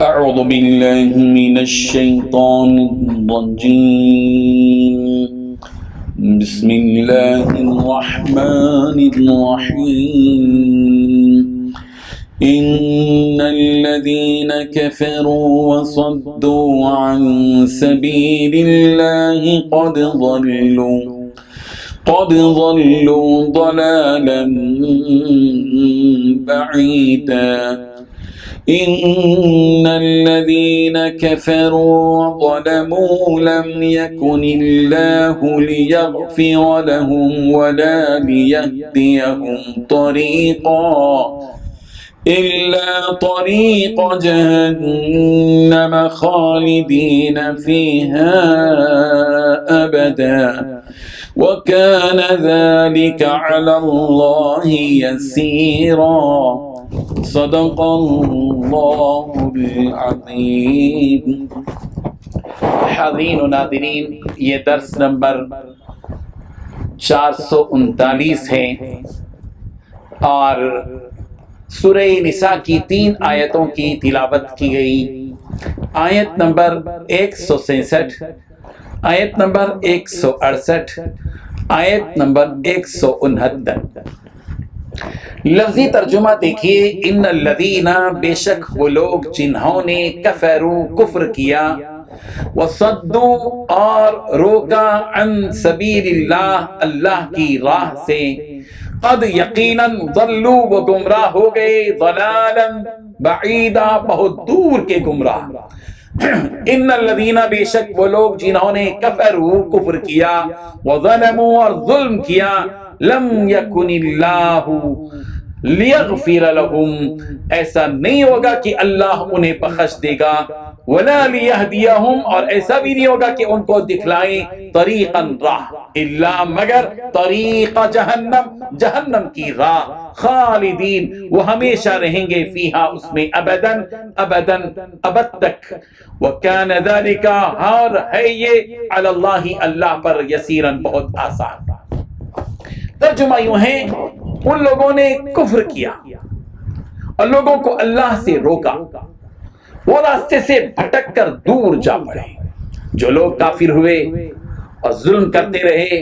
أعوذ بالله من الشيطان الرجيم بسم الله الرحمن الرحيم إن الذين كفروا وصدوا عن سبيل الله قد ضلوا ضلالا بعيدا إن الذين كفروا وظلموا لم يكن الله ليغفر لهم ولا ليهديهم طريقا إلا طريق جهنم خالدين فيها أبدا وكان ذلك على الله يسيرا صدق اللہ العظیم۔ حاضرین و ناظرین، یہ درس نمبر 439 ہے اور سورہ نساء کی 3 آیتوں کی تلاوت کی گئی۔ آیت نمبر 167، آیت نمبر 168، آیت نمبر 169۔ لفظی ترجمہ دیکھیے، ان الذین، بے شک وہ لوگ جنہوں نے کفروا، کفر کیا، وصدوا، اور روکا، عن سبیل اللہ، اللہ کی راہ سے، قد یقیناً ضلوا، وہ گمراہ ہو گئے، ضلالا بعیدا، بہت دور کے گمراہ۔ ان الذین، بے شک وہ لوگ جنہوں نے کفروا، کفر کیا، وظلموا، اور ظلم کیا، لم یکن اللہ لیغفر لہم، ایسا نہیں ہوگا کہ اللہ انہیں بخش دے گا، ولا لیہدیہم، اور ایسا بھی نہیں ہوگا کہ ان کو دکھلائے، طریقا، راہ، الا مگر، طریق جہنم، جہنم کی راہ، خالدین، وہ ہمیشہ رہیں گے، فیہا، اس میں، ابداً، ابداً، ابد تک، وکان ذالک، اور ہے یہ، علی اللہ، اللہ پر، یسیراً، بہت آسان۔ ترجمہ یوں ہے، ان لوگوں نے کفر کیا اور لوگوں کو اللہ سے روکا، وہ راستے سے بھٹک کر دور جا پڑے۔ جو لوگ کافر ہوئے اور ظلم کرتے رہے،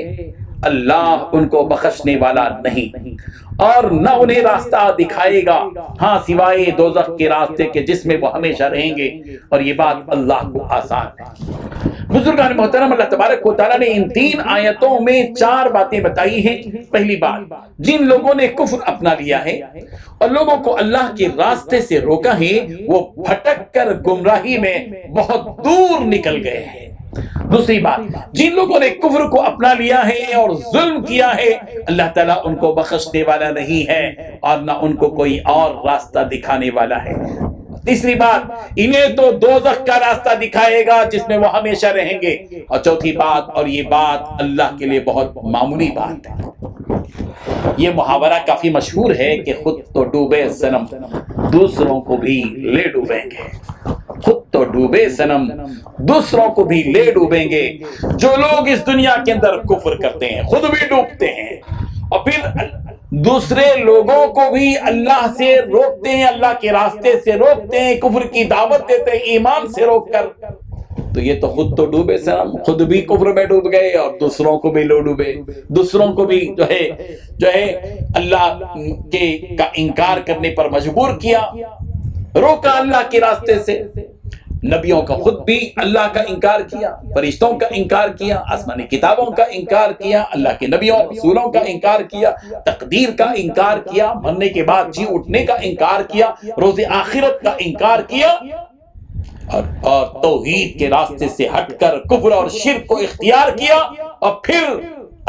اللہ ان کو بخشنے والا نہیں اور نہ انہیں راستہ دکھائے گا، ہاں سوائے دوزخ کے راستے کے جس میں وہ ہمیشہ رہیں گے، اور یہ بات اللہ کو آسان ہے۔ بزرگان محترم، اللہ تبارک و تعالیٰ نے ان 3 آیتوں میں 4 باتیں بتائی ہیں۔ پہلی بات، جن لوگوں نے کفر اپنا لیا ہے اور لوگوں کو اللہ کے راستے سے روکا ہے، وہ بھٹک کر گمراہی میں بہت دور نکل گئے ہیں۔ دوسری بات، جن لوگوں نے کفر کو اپنا لیا ہے اور ظلم کیا ہے، اللہ تعالیٰ ان کو بخشنے والا نہیں ہے اور نہ ان کو کوئی اور راستہ دکھانے والا ہے۔ تیسری بات، انہیں تو دوزخ کا راستہ دکھائے گا جس میں وہ ہمیشہ رہیں گے۔ اور چوتھی بات، اور یہ بات اللہ کے لیے بہت معمولی بات ہے، یہ محاورہ کافی مشہور ہے کہ خود تو ڈوبے صنم دوسروں کو بھی لے ڈوبیں گے، خود تو ڈوبے صنم دوسروں کو بھی لے ڈوبیں گے۔ جو لوگ اس دنیا کے اندر کفر کرتے ہیں خود بھی ڈوبتے ہیں اور پھر دوسرے لوگوں کو بھی اللہ سے روکتے ہیں، اللہ کے راستے سے روکتے ہیں، کفر کی دعوت دیتے ہیں ایمان سے روک کر، تو یہ تو خود تو ڈوبے صنم، خود بھی کفر میں ڈوب گئے اور دوسروں کو بھی لو ڈوبے، دوسروں کو بھی جو ہے اللہ کا انکار کرنے پر مجبور کیا، روکا اللہ کے راستے سے۔ نبیوں کا خود بھی اللہ کا انکار کیا، فرشتوں کا انکار کیا، آسمانی کتابوں کا انکار کیا، اللہ کے نبیوں رسولوں کا انکار کیا، تقدیر کا انکار کیا، مرنے کے بعد جی اٹھنے کا انکار کیا، روز آخرت کا انکار کیا، اور توحید کے راستے سے ہٹ کر کفر اور شرک کو اختیار کیا، اور پھر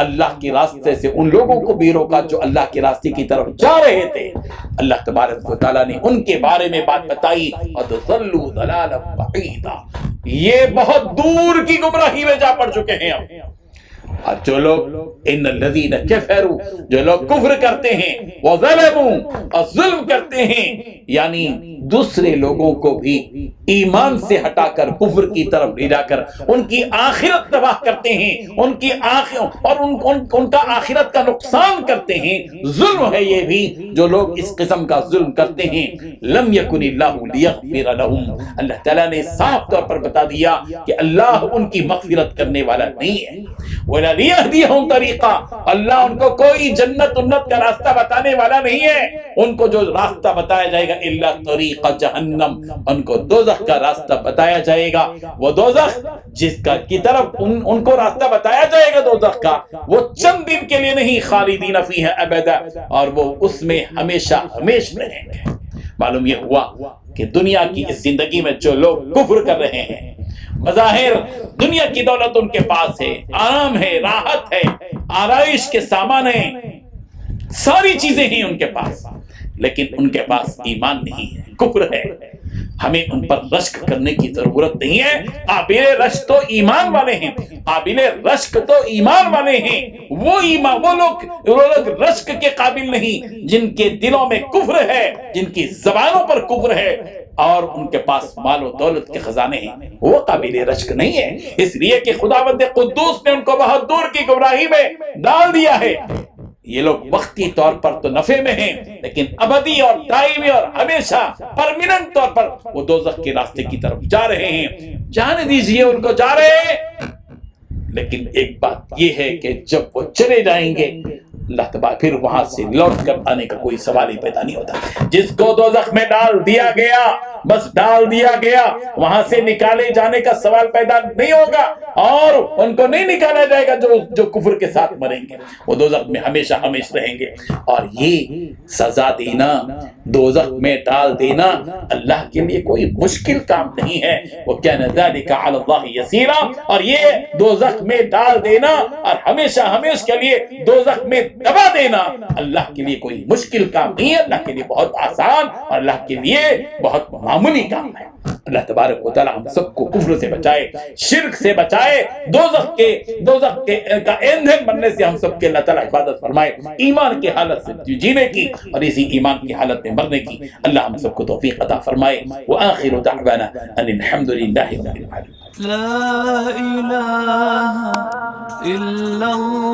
اللہ کے راستے سے ان لوگوں کو بھی روکا جو اللہ کے راستے کی طرف جا رہے تھے۔ اللہ تبارک و تعالیٰ نے ان کے بارے میں بات بتائی، وَضَلُّوا ضَلَالًا بَعِيدًا، یہ بہت دور کی گمراہی میں جا پڑ چکے ہیں۔ اور جو لوگ ان الذین کفروا، جو لوگ کفر کرتے ہیں، وظلموا، اور ظلم کرتے ہیں، یعنی دوسرے لوگوں کو بھی ایمان سے ہٹا کر کفر کی طرف لے جا کر ان کی آخرت تباہ کرتے ہیں، ان کی ان کا آخرت کا نقصان کرتے ہیں۔ ظلم ہے یہ بھی جو لوگ اس قسم کا ظلم کرتے ہیں۔ لم یکن اللہ لیغفر لہم، اللہ تعالیٰ نے صاف طور پر بتا دیا کہ اللہ ان کی مغفرت کرنے والا نہیں ہے۔ وَلَا لِيَهْدِيَهُمْ طَرِيقًا، اللہ ان کو کوئی جنت انت کا راستہ بتانے والا نہیں ہے۔ ان کو جو راستہ بتایا جائے گا الا طریق جہنم، ان کو دوزخ کا راستہ بتایا جائے گا۔ وہ دوزخ جس کا کی طرف ان کو راستہ بتایا جائے گا دوزخ کا، وہ چند دن کے لیے نہیں، خالدین فیہ ابدا، اور وہ اس میں ہمیشہ ہمیشہ رہیں گے۔ معلوم یہ ہوا کہ دنیا کی اس زندگی میں جو لوگ کفر کر رہے ہیں، بظاہر دنیا کی دولت ان کے پاس ہے، آرام ہے، راحت ہے، آرائش کے سامان ہیں، ساری چیزیں ہیں ان کے پاس، لیکن ان کے پاس ایمان نہیں ہے، کفر ہے۔ ہمیں ان پر رشک کرنے کی ضرورت نہیں ہے۔ قابل رشک تو ایمان والے ہیں، قابل رشک تو ایمان والے ہیں۔ وہ لوگ رشک کے قابل نہیں جن کے دلوں میں کفر ہے، جن کی زبانوں پر کفر ہے اور ان کے پاس مال و دولت کے خزانے ہیں، وہ قابل رشک نہیں ہے۔ اس لیے کہ خداوند قدوس نے ان کو بہت دور کی گمراہی میں ڈال دیا ہے۔ یہ لوگ وقتی طور پر تو نفع میں ہیں، لیکن ابدی اور دائمی اور ہمیشہ پرماننٹ طور پر وہ دوزخ کے راستے کی طرف جا رہے ہیں۔ جانے دیجئے ان کو، جا رہے ہیں، لیکن ایک بات یہ ہے کہ جب وہ چلے جائیں گے اللہ تبارک پھر وہاں سے لوٹ کر آنے کا کوئی سوال ہی پیدا نہیں ہوتا۔ جس کو دوزخ میں ڈال دیا گیا بس ڈال دیا گیا، وہاں سے نکالے جانے کا سوال پیدا نہیں ہوگا، اور ان کو نہیں نکالا جائے گا جو کفر کے ساتھ مریں گے، وہ دوزخ میں ہمیشہ ہمیشہ رہیں گے۔ اور یہ سزا دینا، دوزخ میں ڈال دینا اللہ کے لیے کوئی مشکل کام نہیں ہے۔ وَكَانَ ذَلِكَ عَلَى اللَّهِ يَسِيرًا، اور یہ دوزخ میں ڈال دینا اور ہمیشہ ہمیشہ کے لیے دوزخ میں دبا دینا اللہ کے لیے کوئی مشکل کام نہیں ہے، اللہ کے لیے بہت آسان اور اللہ کے لیے بہت معمولی کام ہے۔ اللہ تبارک و تعالی ہم سب کو کفر سے بچائے، شرک سے بچائے، دوزخ کا ایندھن بننے سے ہم سب کے اللہ تعالی حفاظت فرمائے، ایمان کی حالت سے جینے کی اور اسی ایمان کی حالت میں مرنے کی اللہ ہم سب کو توفیق عطا فرمائے۔ وآخر دعوانا ان الحمد للہ رب العالمین۔ لا الہ الا اللہ